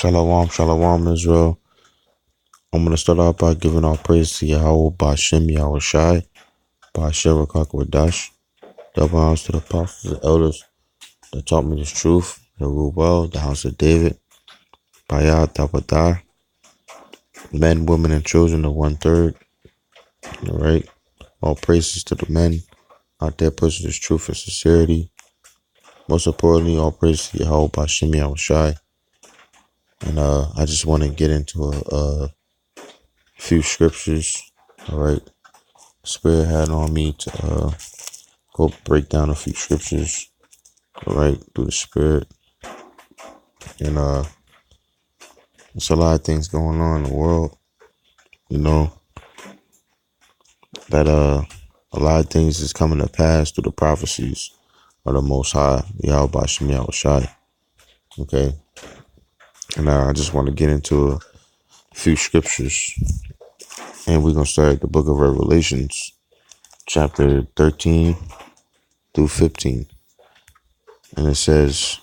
Shalom, shalom, Israel. I'm going to start off by giving all praise to Yahweh, Bashem, Yahweh Shai, Bashem, Rakakwadash. Double honors to the apostles and elders that taught me this truth, the rule well, the house of David, Bayah, Tabadah, men, women, and children of 1/3. All right. All praises to the men out there pushing this truth and sincerity. Most importantly, all praise to Yahweh, Bashem, Yahweh Shai. And I just want to get into a few scriptures. All right. Spirit had on me to go break down a few scriptures, all right, through the Spirit. And there's a lot of things going on in the world, you know, that a lot of things is coming to pass through the prophecies of the Most High, Yahweh Bashem Yahweh Shai. Okay. And I just want to get into a few scriptures. And we're going to start at the book of Revelations, chapter 13 through 15. And it says,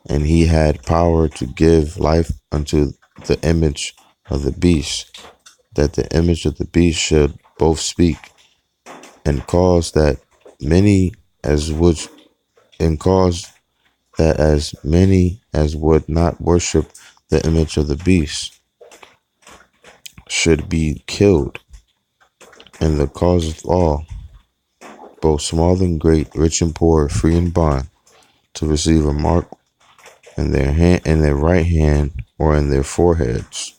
"And he had power to give life unto the image of the beast, that the image of the beast should both speak, and cause that as many as would not worship the image of the beast should be killed. And the cause of all, both small and great, rich and poor, free and bond, to receive a mark in their right hand or in their foreheads,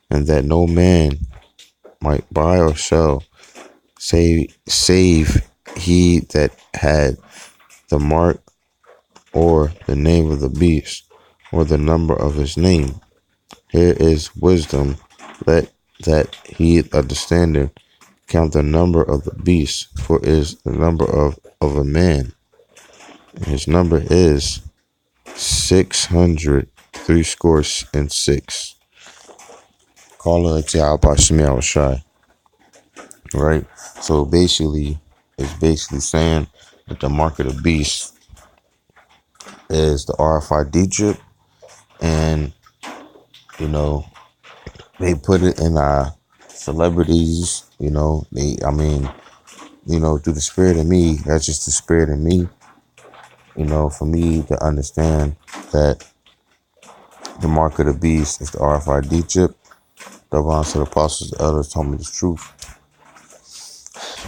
and that no man might buy or sell, save he that had the mark or the name of the beast or the number of his name. Here is wisdom. Let that he understandeth count the number of the beast, for it is the number of a man. And his number is 666. Call it Yahweh Bashem Yahweh Shai. Right? So basically, it's basically saying that the mark of the beast is the RFID chip, and they put it in our celebrities. Through the spirit of me. That's just the spirit of me. For me to understand that the mark of the beast is the RFID chip. Double honors to the apostles, the elders told me the truth.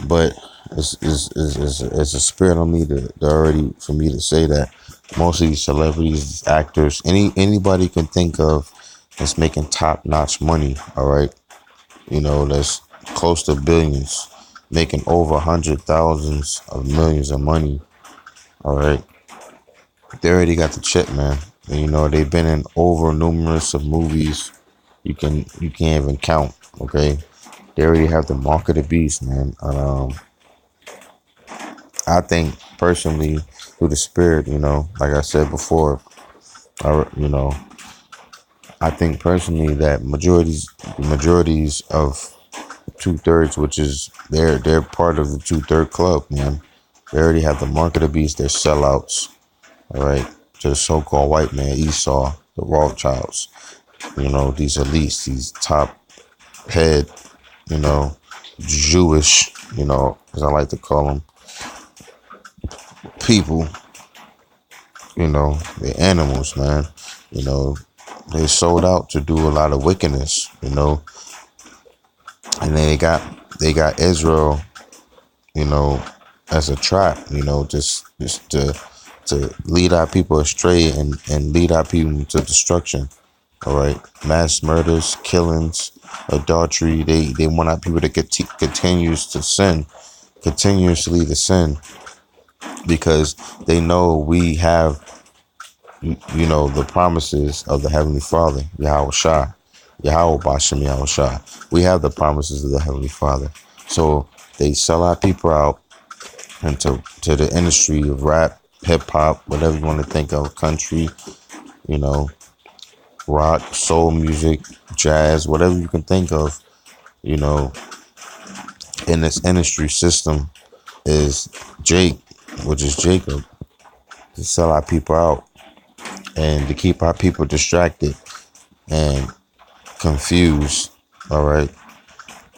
But it's a spirit on me to already for me to say that most of these celebrities, these actors, anybody can think of that's making top-notch money, all right? That's close to billions, making over hundred thousands of millions of money, all right? They already got the chip, man. And, they've been in over numerous of movies you can't even count, okay? They already have the mark of the beast, man. I think personally, through the spirit, like I said before, I think personally that majorities of 2/3, which is they're part of the 2/3 club, man. They already have the mark of the beast. They're sellouts, all right, to the so-called white man, Esau, the Rothschilds. These elites, these top head, Jewish, as I like to call them, people, they're animals, man. They sold out to do a lot of wickedness, and then they got Israel, as a trap, just to lead our people astray and lead our people to destruction. All right, mass murders, killings, adultery. They want our people to continuously to sin, because they know we have, the promises of the Heavenly Father, Yahweh Shai, Yahweh Bashem Yahweh Shai. We have the promises of the Heavenly Father. So they sell our people out into the industry of rap, hip hop, whatever you want to think of, country, rock, soul music, jazz, whatever you can think of, in this industry system is which is Jacob, to sell our people out. and to keep our people distracted and confused. All right,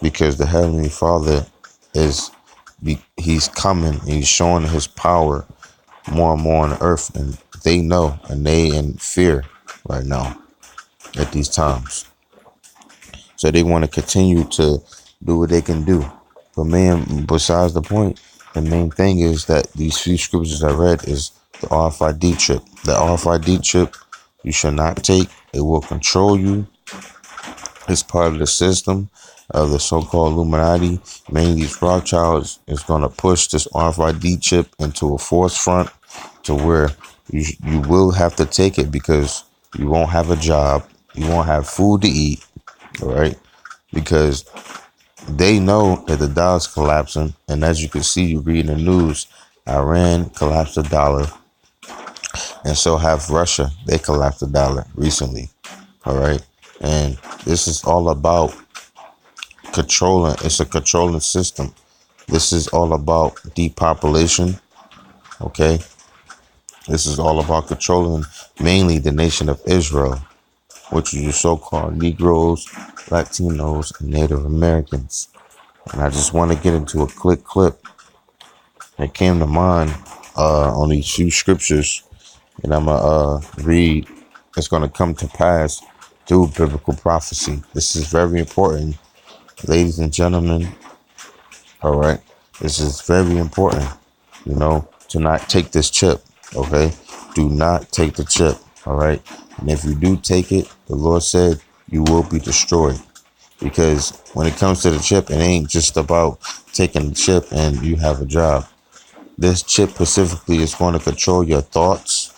because the Heavenly Father is he's coming and he's showing his power more and more on the earth, and they know, and they in fear right now at these times. So they want to continue to do what they can do. But man, besides the point, the main thing is that these few scriptures I read is the RFID chip. The RFID chip you should not take. It will control you. It's part of the system of the so-called Illuminati. Mainly these Rothschilds is going to push this RFID chip into a forefront to where you will have to take it because you won't have a job. You won't have food to eat. All right. Because they know that the dollar's collapsing. And as you can see, you read in the news, Iran collapsed the dollar. And so have Russia. They collapsed the dollar recently. All right. And this is all about controlling. It's a controlling system. This is all about depopulation. Okay. This is all about controlling mainly the nation of Israel, which is your so-called Negroes, Latinos, and Native Americans. And I just want to get into a quick clip that came to mind on these few scriptures, and I'm going to read. It's going to come to pass through biblical prophecy. This is very important, ladies and gentlemen. All right. This is very important, to not take this chip. Okay. Do not take the chip. All right. And if you do take it, the Lord said you will be destroyed. Because when it comes to the chip, it ain't just about taking the chip and you have a job. This chip specifically is going to control your thoughts.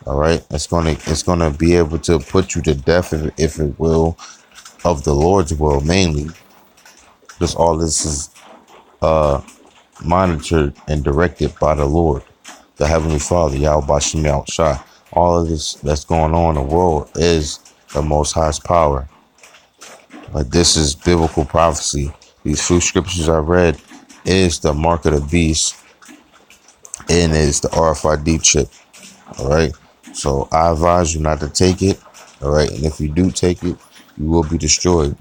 All right. It's going to be able to put you to death if it will, of the Lord's will mainly. Because all this is monitored and directed by the Lord, the Heavenly Father, Yahweh Bashem Yahushua. All of this that's going on in the world is the Most High's power. But this is biblical prophecy. These few scriptures I read is the mark of the beast and is the RFID chip. All right. So I advise you not to take it. All right. And if you do take it, you will be destroyed.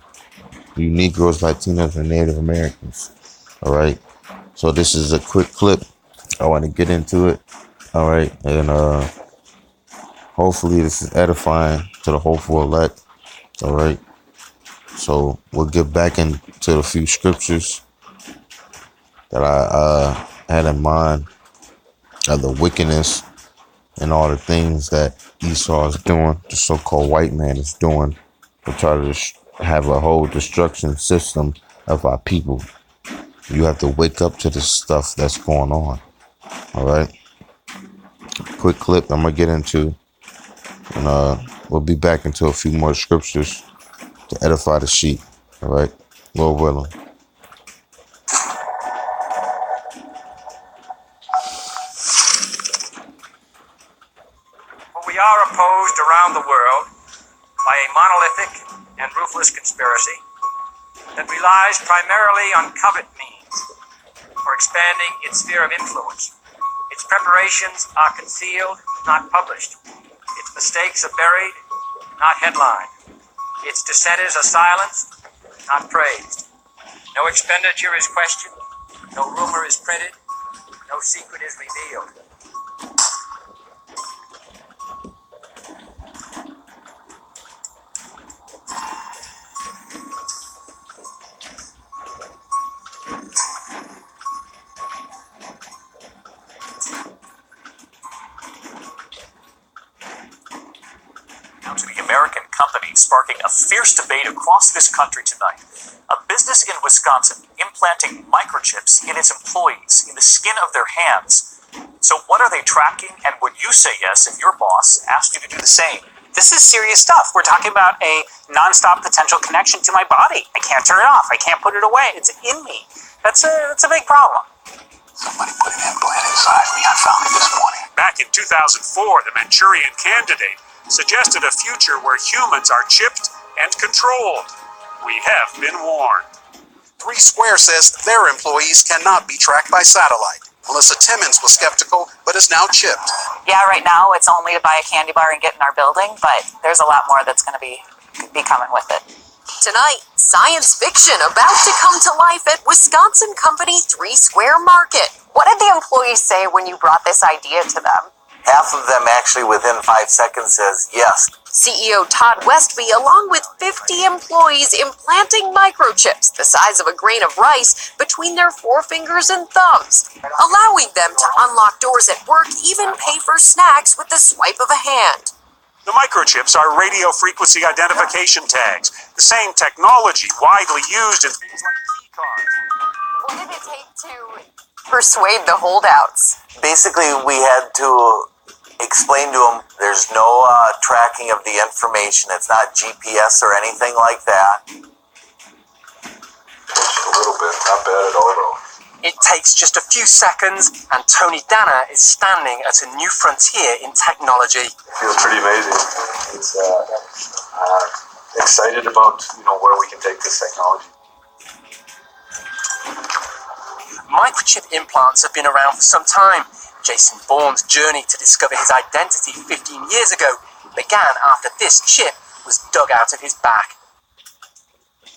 You Negroes, Latinos, and Native Americans. All right. So this is a quick clip. I want to get into it. All right. And hopefully this is edifying to the hopeful elect. All right. So we'll get back into the few scriptures that I had in mind of the wickedness and all the things that Esau is doing, the so-called white man is doing, to try to have a whole destruction system of our people. You have to wake up to the stuff that's going on. All right. Quick clip I'm going to get into. And we'll be back into a few more scriptures to edify the sheep. All right. Lord willing. We are opposed around the world by a monolithic and ruthless conspiracy that relies primarily on covert means for expanding its sphere of influence. Its preparations are concealed, not published. Its mistakes are buried, not headlined. Its dissenters are silenced, not praised. No expenditure is questioned, no rumor is printed, no secret is revealed. Now to the American company sparking a fierce debate across this country tonight. A business in Wisconsin implanting microchips in its employees in the skin of their hands. So what are they tracking, and would you say yes if your boss asked you to do the same? This is serious stuff. We're talking about a nonstop potential connection to my body. I can't turn it off. I can't put it away. It's in me. That's a big problem. Somebody put an implant inside me. I found it this morning. Back in 2004, the Manchurian Candidate suggested a future where humans are chipped and controlled. We have been warned. 3 Square says their employees cannot be tracked by satellite. Melissa Timmons was skeptical, but is now chipped. Yeah, right now it's only to buy a candy bar and get in our building, but there's a lot more that's going to be coming with it. Tonight, science fiction about to come to life at Wisconsin company 3 Square Market. What did the employees say when you brought this idea to them? Half of them actually within 5 seconds says yes. CEO Todd Westby, along with 50 employees, implanting microchips the size of a grain of rice between their forefingers and thumbs, allowing them to unlock doors at work, even pay for snacks with the swipe of a hand. The microchips are radio frequency identification tags, the same technology widely used in things like key cards. What did it take to persuade the holdouts? Basically, we had to explain to them there's no tracking of the information. It's not GPS or anything like that. A little bit, not bad at all though. It takes just a few seconds, and Tony Danner is standing at a new frontier in technology. It feels pretty amazing. It's excited about where we can take this technology. Microchip implants have been around for some time. Jason Bourne's journey to discover his identity 15 years ago began after this chip was dug out of his back.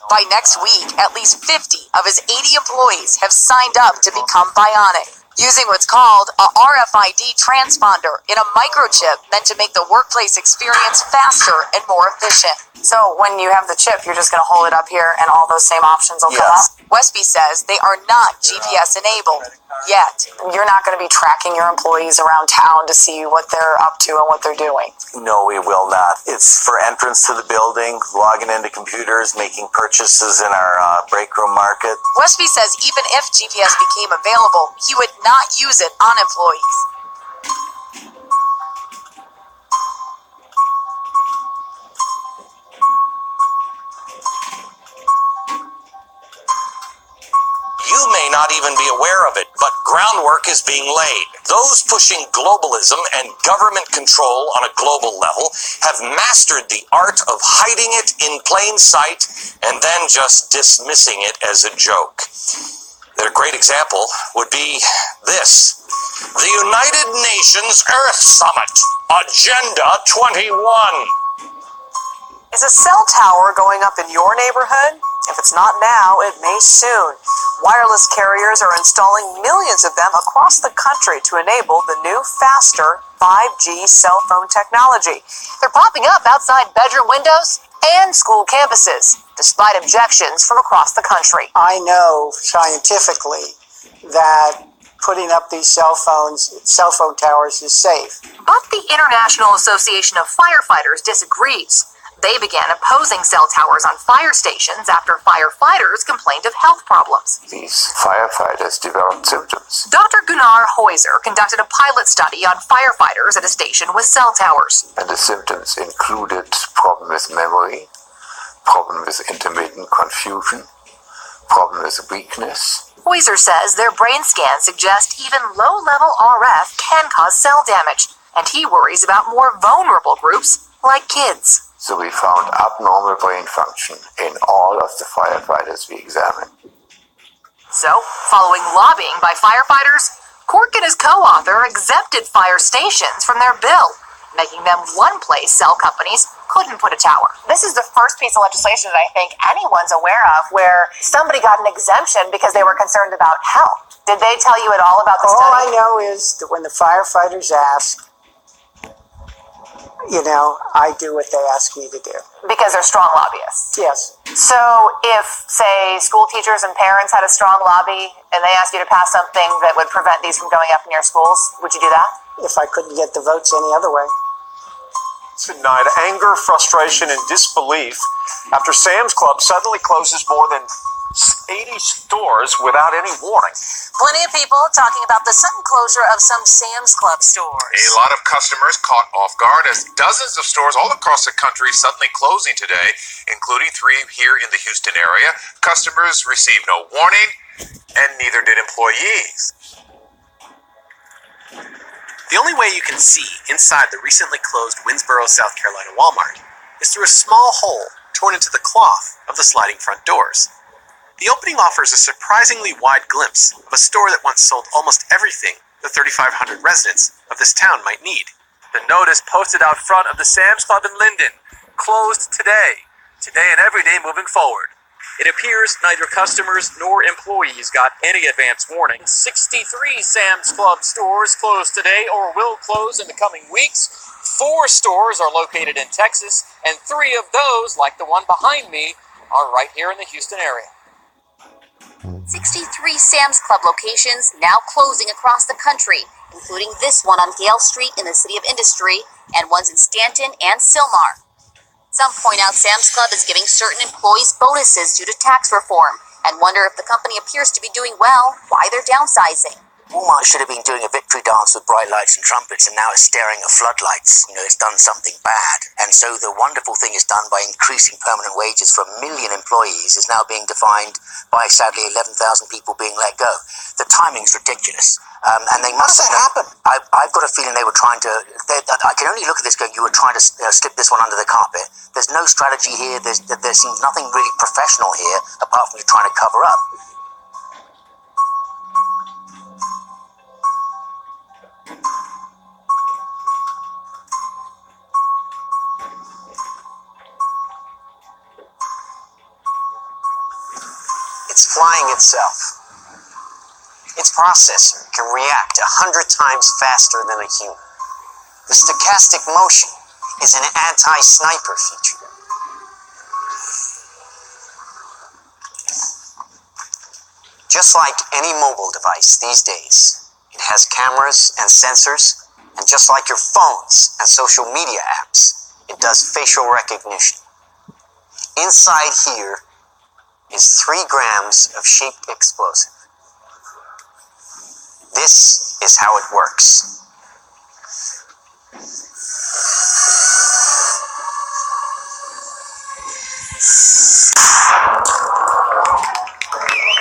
By next week, at least 50 of his 80 employees have signed up to become bionic, using what's called a RFID transponder in a microchip meant to make the workplace experience faster and more efficient. So when you have the chip, you're just going to hold it up here and all those same options will come up? Westby says they are not GPS enabled yet. You're not going to be tracking your employees around town to see what they're up to and what they're doing. No, we will not. It's for entrance to the building, logging into computers, making purchases in our break room market. Westby says even if GPS became available, he would not use it on employees. You may not even be aware of it, but groundwork is being laid. Those pushing globalism and government control on a global level have mastered the art of hiding it in plain sight and then just dismissing it as a joke. Their great example would be this: the United Nations Earth Summit, Agenda 21. Is a cell tower going up in your neighborhood? If it's not now, it may soon. Wireless carriers are installing millions of them across the country to enable the new, faster 5G cell phone technology. They're popping up outside bedroom windows and school campuses, despite objections from across the country. I know scientifically that putting up these cell phone towers is safe. But the International Association of Firefighters disagrees. They began opposing cell towers on fire stations after firefighters complained of health problems. These firefighters developed symptoms. Dr. Gunnar Heuser conducted a pilot study on firefighters at a station with cell towers. And the symptoms included problem with memory, problem with intermittent confusion, problem with weakness. Heuser says their brain scans suggest even low-level RF can cause cell damage, and he worries about more vulnerable groups like kids. So we found abnormal brain function in all of the firefighters we examined. So, following lobbying by firefighters, Cork and his co-author exempted fire stations from their bill, making them one place cell companies couldn't put a tower. This is the first piece of legislation that I think anyone's aware of where somebody got an exemption because they were concerned about health. Did they tell you at all about the All I study? know is that when the firefighters ask, I do what they ask me to do. Because they're strong lobbyists. Yes. So if, say, school teachers and parents had a strong lobby and they asked you to pass something that would prevent these from going up in your schools, would you do that? If I couldn't get the votes any other way. Tonight, anger, frustration, and disbelief after Sam's Club suddenly closes more than 80 stores without any warning. Plenty of people talking about the sudden closure of some Sam's Club stores. A lot of customers caught off guard as dozens of stores all across the country suddenly closing today, including 3 here in the Houston area. Customers received no warning, and neither did employees. The only way you can see inside the recently closed Winsboro, South Carolina Walmart is through a small hole torn into the cloth of the sliding front doors. The opening offers a surprisingly wide glimpse of a store that once sold almost everything the 3,500 residents of this town might need. The notice posted out front of the Sam's Club in Linden, closed today and every day moving forward. It appears neither customers nor employees got any advance warning. 63 Sam's Club stores closed today or will close in the coming weeks. 4 stores are located in Texas, and 3 of those, like the one behind me, are right here in the Houston area. 63 Sam's Club locations now closing across the country, including this one on Gale Street in the City of Industry, and ones in Stanton and Sylmar. Some point out Sam's Club is giving certain employees bonuses due to tax reform, and wonder if the company appears to be doing well, why they're downsizing. Walmart should have been doing a victory dance with bright lights and trumpets, and now it's staring at floodlights. It's done something bad. And so the wonderful thing it's done by increasing permanent wages for 1 million employees is now being defined by, sadly, 11,000 people being let go. The timing's ridiculous. And they must have happen. I've got a feeling they were trying to... I can only look at this going, you were trying to slip this one under the carpet. There's no strategy here. There seems nothing really professional here, apart from you trying to cover up. It's flying itself. Its processor can react 100 times faster than a human. The stochastic motion is an anti-sniper feature. Just like any mobile device these days, it has cameras and sensors, and just like your phones and social media apps, it does facial recognition. Inside here is 3 grams of shaped explosive. This is how it works.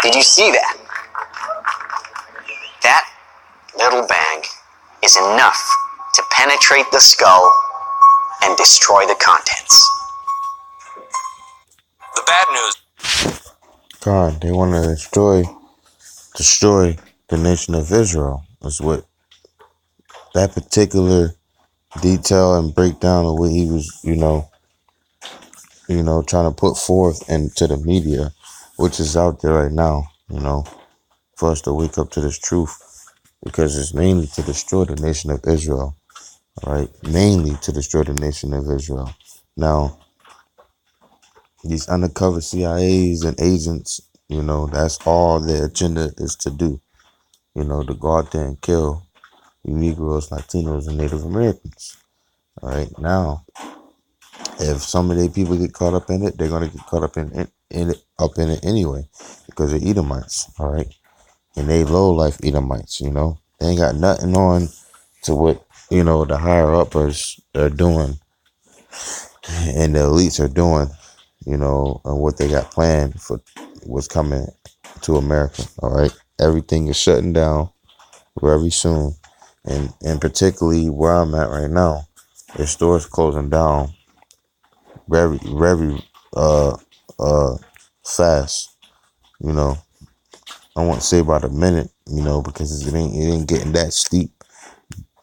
Did you see that? That little bag is enough to penetrate the skull and destroy the contents. The bad news. God, they want to destroy the nation of Israel. Is what that particular detail and breakdown of what he was, trying to put forth into the media, which is out there right now, for us to wake up to this truth, because it's mainly to destroy the nation of Israel, all right? Mainly to destroy the nation of Israel. Now, these undercover CIAs and agents, that's all their agenda is to do, to go out there and kill you Negroes, Latinos, and Native Americans. All right, now, if some of their people get caught up in it, they're gonna get caught up in it anyway, because they're Edomites. All right, and they low life Edomites. They ain't got nothing on to what the higher uppers are doing and the elites are doing. And what they got planned for what's coming to America. All right, everything is shutting down very soon, and particularly where I'm at right now, the stores closing down very, very fast. I won't say about a minute, because it ain't getting that steep,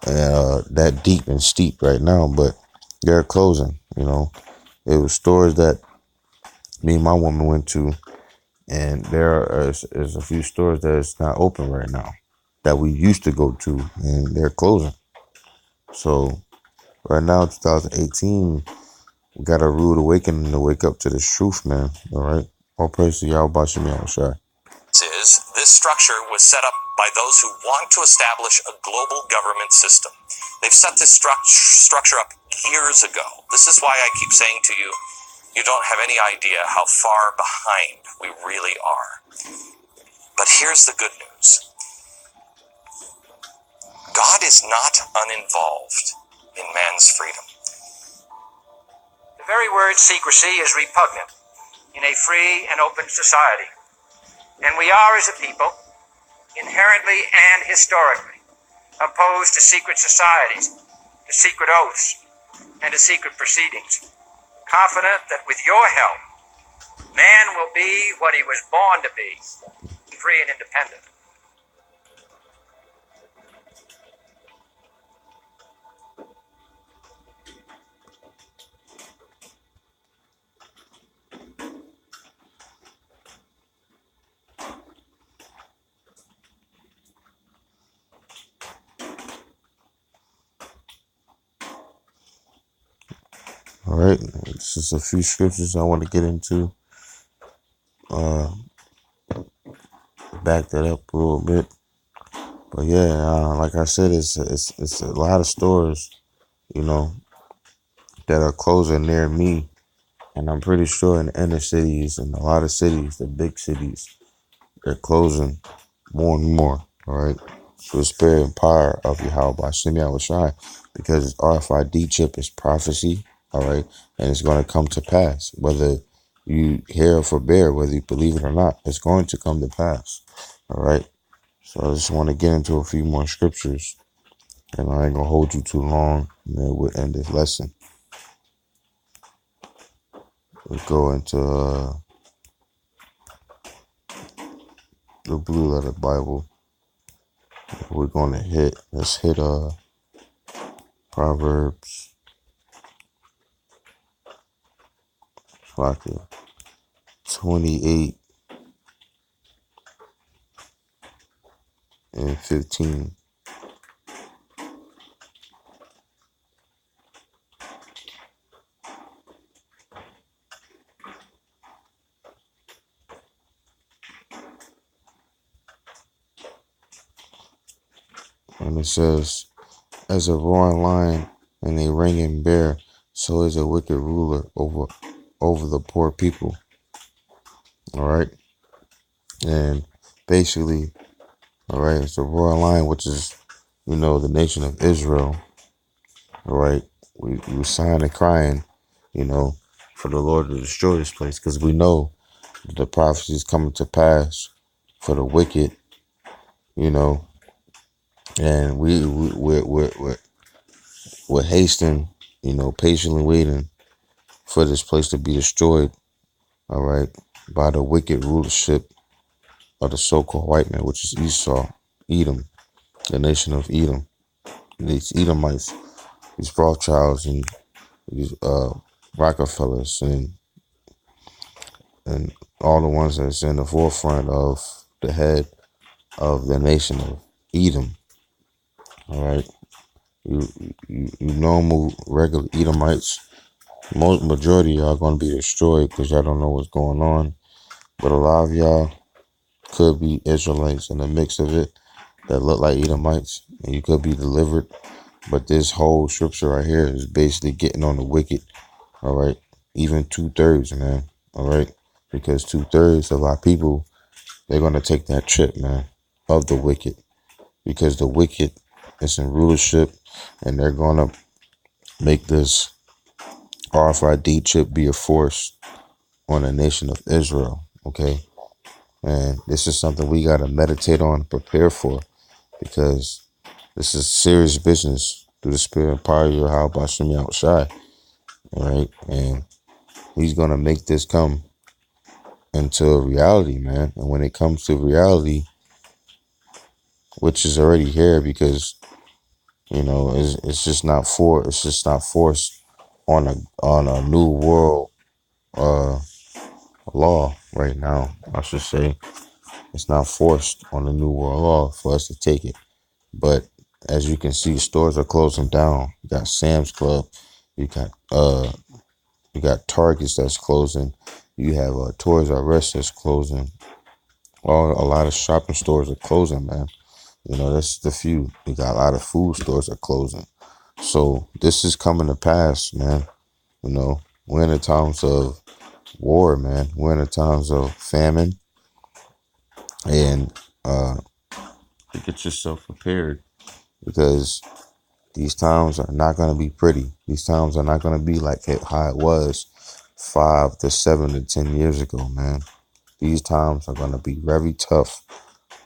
that deep and steep right now, but they're closing. It was stores that me and my woman went to, and there is a few stores that is not open right now that we used to go to, and they're closing. So right now, 2018, we got a rude awakening to wake up to this truth, man. All right, all praise to Yahweh Bashim Yahushai. This structure was set up by those who want to establish a global government system. They've set this structure up years ago. This is why I keep saying to you, you don't have any idea how far behind we really are. But here's the good news. God is not uninvolved in man's freedom. The very word secrecy is repugnant in a free and open society. And we are, as a people, inherently and historically opposed to secret societies, to secret oaths, and to secret proceedings, confident that with your help Man will be what he was born to be, free and independent. All right, this is a few scriptures I want to get into. Back that up a little bit. But yeah, like I said, it's a lot of stores, you know, that are closing near me, and I'm pretty sure in the inner cities and a lot of cities, the big cities, they're closing more and more. All right, so the spirit and power of Yahweh Hashem Yahushai, because RFID chip is prophecy. All right, and it's going to come to pass, whether you hear or forbear, whether you believe it or not, it's going to come to pass. All right. So I just want to get into a few more scriptures, and I ain't gonna hold you too long, and then we'll end this lesson. We'll go into the Blue Letter Bible. We're gonna let's hit Proverbs 28 and 15. And it says, as a roaring lion and a ringing bear, so is a wicked ruler over the poor people. All right. And basically, all right, it's a roaring lion, which is, the nation of Israel. All right. We were sighing and crying, for the Lord to destroy this place, because we know that the prophecy is coming to pass for the wicked, and we're hasting, patiently waiting for this place to be destroyed, all right, by the wicked rulership of the so-called white man, which is Esau, Edom, the nation of Edom, these Edomites, these Rothschilds and these Rockefellers and all the ones that's in the forefront of the head of the nation of Edom. All right, you normal regular Edomites, majority of y'all gonna be destroyed because y'all don't know what's going on. But a lot of y'all could be Israelites in the mix of it that look like Edomites, and you could be delivered. But this whole scripture right here is basically getting on the wicked. All right, even 2/3, man. All right, because 2/3 of our people, they're gonna take that chip, man, of the wicked, because the wicked is in rulership, and they're gonna make this RFID chip be a force on the nation of Israel. Okay, and this is something we gotta meditate on, prepare for, because this is serious business through the spirit and power of your how by Shemi outside. All right, and he's gonna make this come into reality, man. And when it comes to reality, which is already here, because it's just not forced on a new world law right now. I should say it's not forced on the new world law for us to take it. But as you can see, stores are closing down. You got Sam's Club, you got Targets that's closing, you have Toys R Us that's closing. A lot of shopping stores are closing, man. That's the few. You got a lot of food stores are closing. So this is coming to pass, man. We're in the times of war, man. We're in the times of famine, and get yourself prepared, because these times are not going to be pretty. These times are not going to be like how it was 5 to 7 to 10 years ago, man. These times are going to be very tough.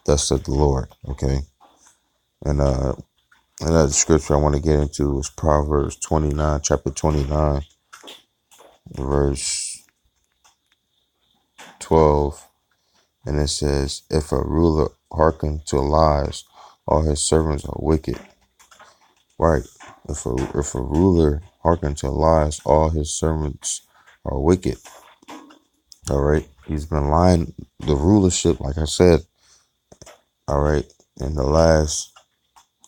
Thus said the Lord. Okay, and another scripture I want to get into is Proverbs 29, chapter 29, verse 12, and it says, if a ruler hearken to lies, all his servants are wicked. Right. If a ruler hearken to lies, all his servants are wicked. All right. He's been lying. The rulership, like I said, all right, in the last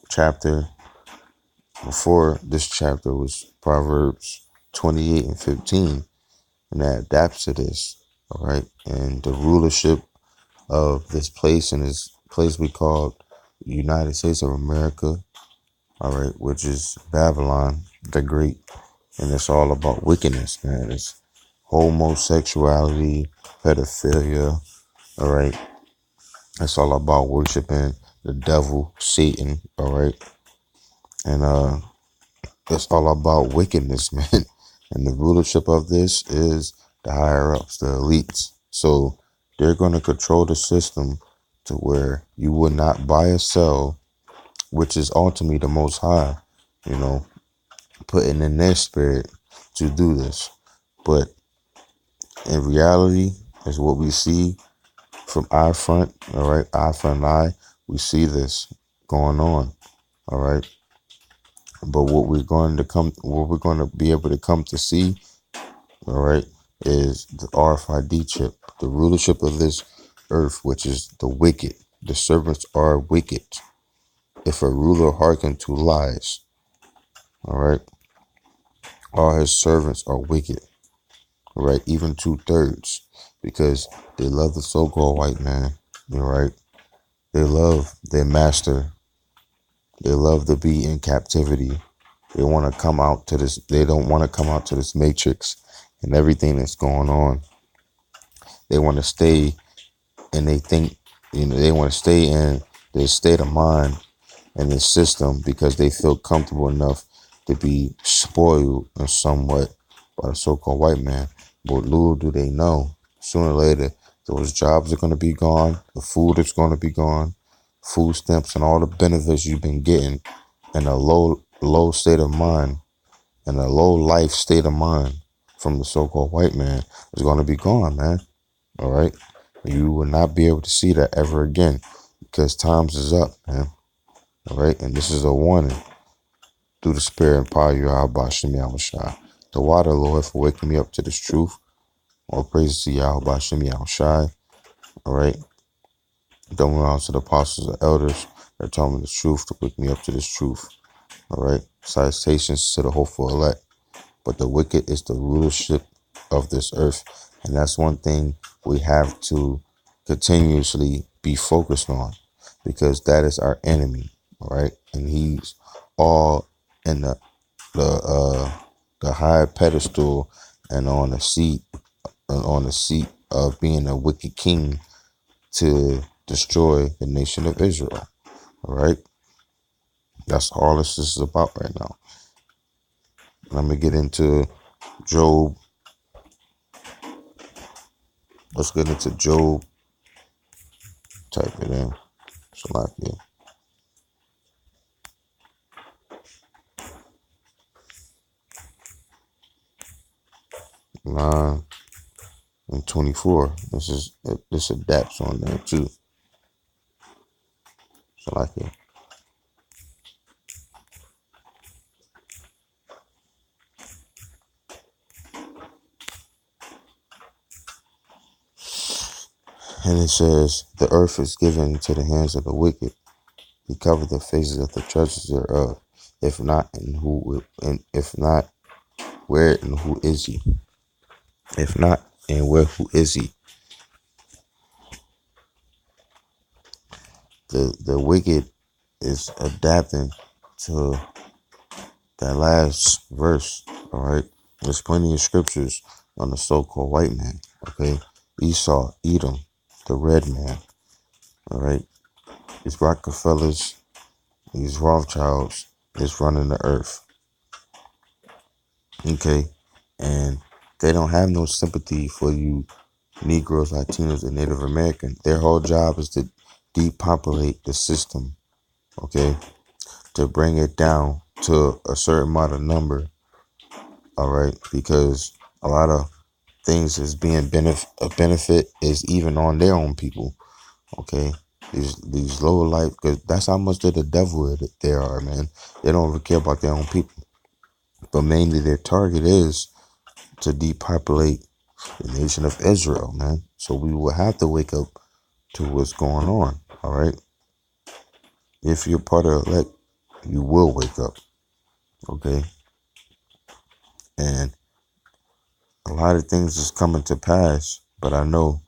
chapter, before this chapter, was Proverbs 28 and 15. And that adapts to this. All right. And the rulership of this place, and this place we call United States of America, all right, which is Babylon the Great. And it's all about wickedness, man. It's homosexuality, pedophilia, all right. It's all about worshiping the devil, Satan, all right. And it's all about wickedness, man. And the rulership of this is the higher ups, the elites. So they're going to control the system to where you will not buy or sell, which is ultimately the Most High, you know, putting in their spirit to do this. But in reality, is what we see from our front, all right, eye for an eye, we see this going on, all right. But what we're going to be able to come to see, all right, is the RFID chip, the rulership of this earth, which is the wicked. The servants are wicked. If a ruler hearken to lies, all right, all his servants are wicked, all right, even 2/3, because they love the so-called white man, all right. They love their master. They love to be in captivity. They want to come out to this. They don't want to come out to this matrix and everything that's going on. They want to stay, and they think, they want to stay in their state of mind and this system because they feel comfortable enough to be spoiled in somewhat by the so-called white man. But little do they know, sooner or later, those jobs are going to be gone. The food is going to be gone. Food stamps and all the benefits you've been getting in a low state of mind and a low life state of mind from the so-called white man is going to be gone, man. All right. You will not be able to see that ever again because times is up, man. All right. And this is a warning through the spirit and power of Yahweh Shem Yahushai. The water, Lord, for waking me up to this truth. All praises to Yahweh Shem Yahushai. All right. Don't belong to the apostles and elders that told me the truth to wake me up to this truth. All right. Salutations to the hopeful elect. But the wicked is the rulership of this earth. And that's one thing we have to continuously be focused on because that is our enemy. All right. And he's all in the high pedestal and on the seat of being a wicked king to destroy the nation of Israel. All right. That's all this is about right now. Let me get into Job. Let's get into Job. Type it in. Salakia. Nine and 24. This adapts on there too. Salakia. And it says, the earth is given to the hands of the wicked. He covered the faces of the treasures thereof. If not, if not, where and who is he? If not, and where who is he? The wicked is adapting to that last verse. All right. There's plenty of scriptures on the so-called white man. Okay. Esau, Edom, the red man. All right. These Rockefellers, these Rothschilds is running the earth. Okay. And they don't have no sympathy for you Negroes, Latinos, and Native Americans. Their whole job is to depopulate the system. Okay. To bring it down to a certain amount of number. All right. Because a lot of things is being a benefit is even on their own people. Okay, these lower life, because that's how much of the devil they are, man. They don't really care about their own people, but mainly their target is to depopulate the nation of Israel, man. So we will have to wake up to what's going on. All right, if you're part of elect, you will wake up. Okay, and a lot of things is coming to pass, but I know,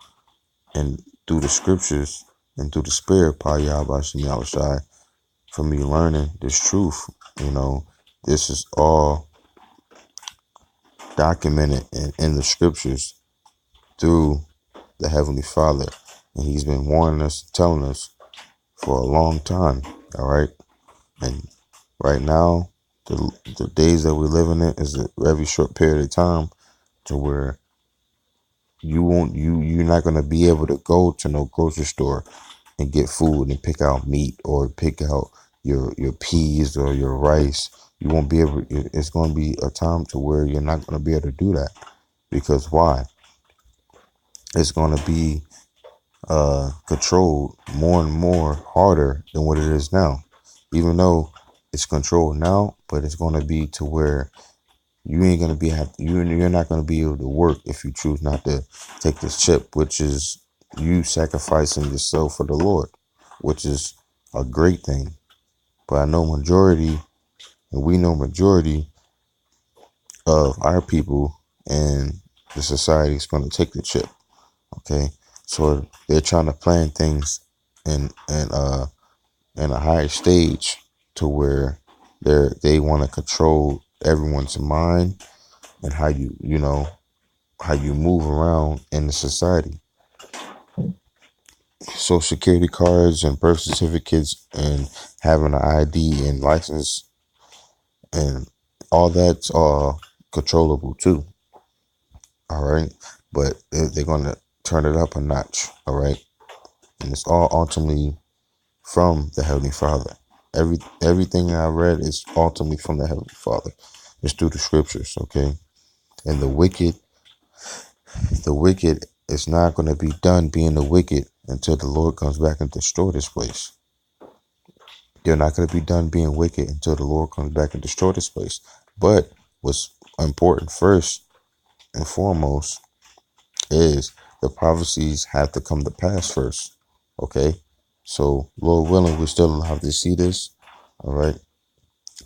and through the scriptures and through the spirit, from me learning this truth, this is all documented in the scriptures through the Heavenly Father. And He's been warning us, telling us for a long time. All right. And right now, the days that we're living in is a very short period of time to where you're not going to be able to go to no grocery store and get food and pick out meat or pick out your peas or your rice. You won't be able. It's going to be a time to where you're not going to be able to do that. Because why? It's going to be controlled more and more harder than what it is now. Even though it's controlled now, but it's going to be to where you ain't going to be you're not going to be able to work if you choose not to take this chip, which is you sacrificing yourself for the Lord, which is a great thing. But I know majority, and we know majority of our people and the society is going to take the chip. Okay, so they're trying to plan things in a higher stage to where they want to control everyone's mind and how how you move around in the society. Social security cards and birth certificates and having an ID and license and all that's all controllable too. All right, but they're going to turn it up a notch. All right, and it's all ultimately from the Heavenly Father. Everything I read is ultimately from the Heavenly Father. It's through the scriptures, okay? And the wicked is not going to be done being the wicked until the Lord comes back and destroy this place. They're not going to be done being wicked until the Lord comes back and destroy this place. But what's important first and foremost is the prophecies have to come to pass first. Okay? So, Lord willing, we still have to see this. All right?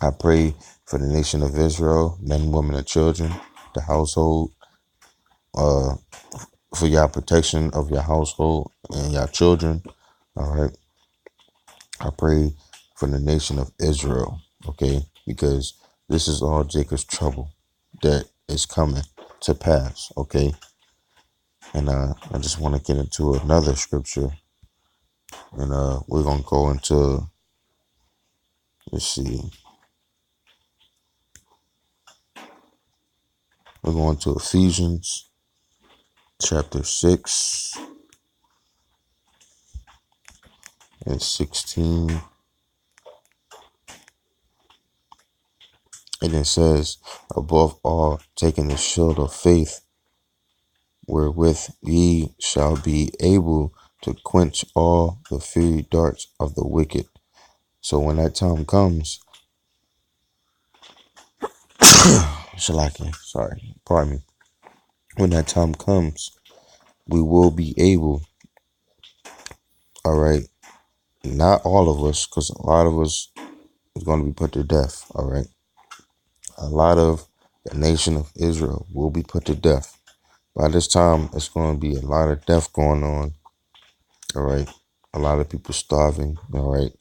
I pray for the nation of Israel, men, women, and children, the household, for your protection of your household and your children. All right. I pray for the nation of Israel. Okay. Because this is all Jacob's trouble that is coming to pass. Okay. And I just want to get into another scripture. And we're going to go into, let's see. We're going to Ephesians chapter 6 and 16. And it says, above all, taking the shield of faith, wherewith ye shall be able to quench all the fiery darts of the wicked. So when that time comes, pardon me. When that time comes, we will be able, all right, not all of us, because a lot of us is going to be put to death, all right. A lot of the nation of Israel will be put to death. By this time, it's going to be a lot of death going on, all right. A lot of people starving, all right.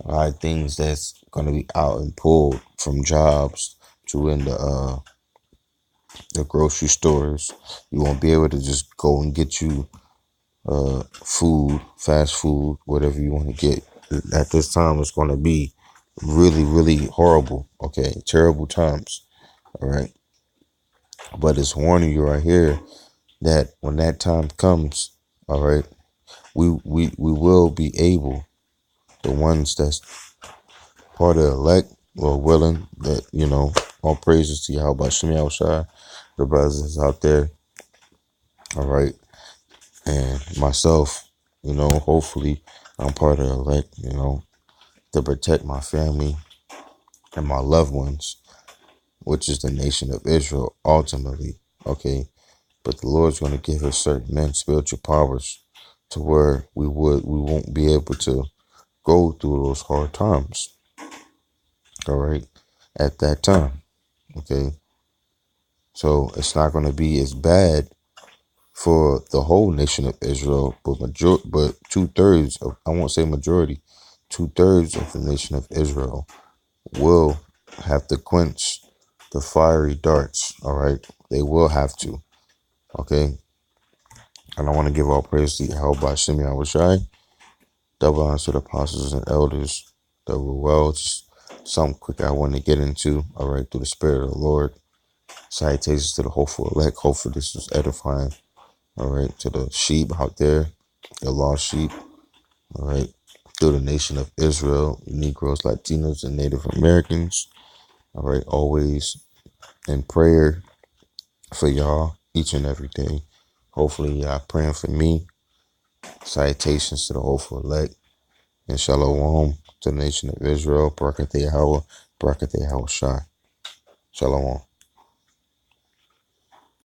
A lot of things that's going to be out and pulled from jobs to in the grocery stores. You won't be able to just go and get you food, fast food, whatever you want to get. At this time, it's going to be really, really horrible. Okay, terrible times. All right, but it's warning you right here that when that time comes, all right, we will be able, the ones that's part of the elect or willing, that all praises to Yahweh Shem Yahushua, the brothers that's out there All right. And myself, hopefully I'm part of the elect, to protect my family and my loved ones, which is the nation of Israel ultimately. Okay. But the Lord's going to give us certain men spiritual powers to where we won't be able to go through those hard times. All right. At that time. Okay. So it's not going to be as bad for the whole nation of Israel, but 2/3 of, I won't say majority, 2/3 of the nation of Israel will have to quench the fiery darts. All right. They will have to. Okay. And I want to give all praise to Yahweh Shem Yahushai. Double honors to the apostles and elders that were well. Just something quick I want to get into. All right. Through the Spirit of the Lord. Salutations to the hopeful elect. Hopefully this was edifying. All right. To the sheep out there, the lost sheep. All right. Through the nation of Israel, Negroes, Latinos, and Native Americans. All right. Always in prayer for y'all each and every day. Hopefully y'all praying for me. Salutations to the hopeful elect. And shalom to the nation of Israel. Barakateh Yahweh. Barakateh Yahweh Shai. Shalom.